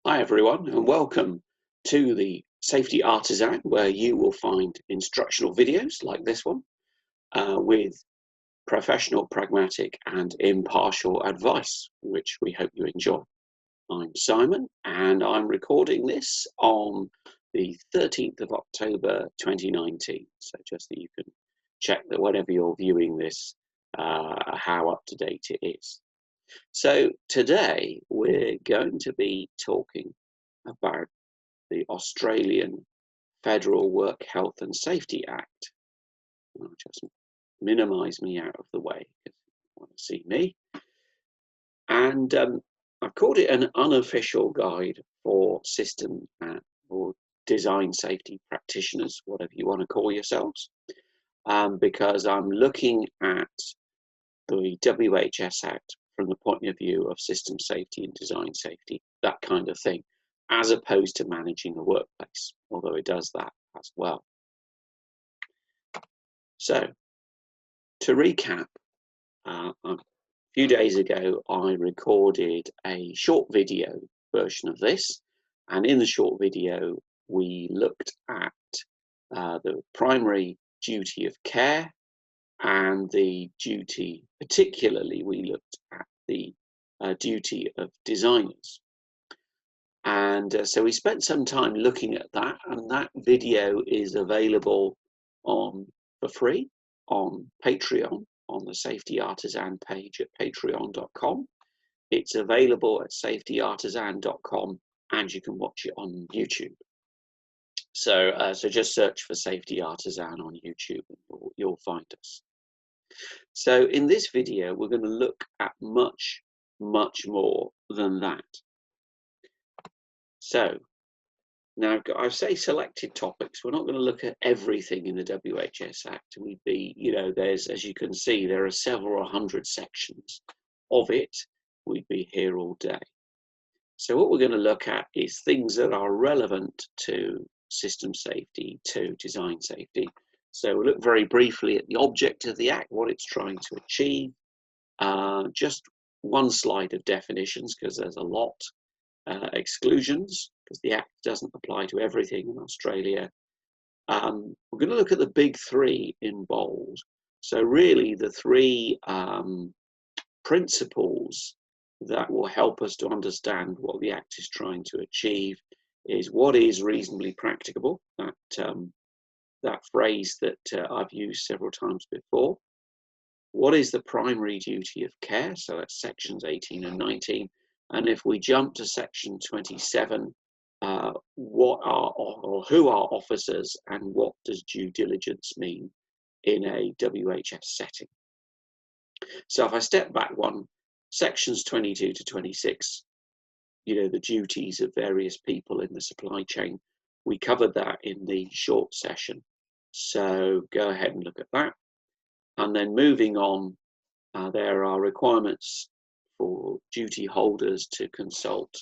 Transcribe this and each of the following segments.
Hi everyone, and welcome to the Safety Artisan, where you will find instructional videos like this one with professional, pragmatic and impartial advice, which we hope you enjoy. I'm Simon, and I'm recording this on the 13th of October 2019, so just that you can check that whenever you're viewing this, how up to date it is. So today we're going to be talking about the Australian Federal Work Health and Safety Act. I'll just minimize me out of the way because you want to see me. And I've called it an unofficial guide for system or design safety practitioners, whatever you want to call yourselves, because I'm looking at the WHS Act from the point of view of system safety and design safety, that kind of thing, as opposed to managing a workplace, although it does that as well. So, to recap, a few days ago I recorded a short video version of this, and in the short video we looked at the primary duty of care, and the duty, particularly we looked at the duty of designers. And so we spent some time looking at that, and that video is available for free on Patreon, on the Safety Artisan page at patreon.com. It's available at safetyartisan.com, and you can watch it on YouTube. So just search for Safety Artisan on YouTube and you'll find us. So in this video, we're going to look at much more than that. So now I've say selected topics. We're not going to look at everything in the WHS Act. We'd be, there's, as you can see, there are several hundred sections of it. We'd be here all day. So what we're going to look at is things that are relevant to system safety, to design safety. So we'll look very briefly at the object of the Act, what it's trying to achieve. Just one slide of definitions, because there's a lot. Exclusions, because the Act doesn't apply to everything in Australia. We're going to look at the big three in bold. So really the three principles that will help us to understand what the Act is trying to achieve is what is reasonably practicable, that phrase that I've used several times before. What is the primary duty of care? So that's sections 18 and 19. And if we jump to section 27, what are or who are officers, and what does due diligence mean in a WHS setting? So if I step back one, sections 22 to 26, the duties of various people in the supply chain, we covered that in the short session. So go ahead and look at that. And then moving on, there are requirements for duty holders to consult,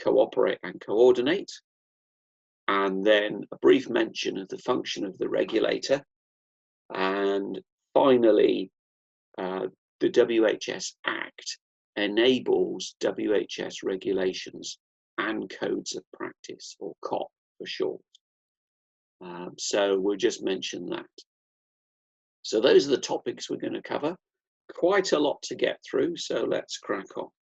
cooperate and coordinate. And then a brief mention of the function of the regulator. And finally, the WHS Act enables WHS regulations and codes of practice, or COP for short. So we'll just mention that. So those are the topics we're going to cover. Quite a lot to get through, so let's crack on.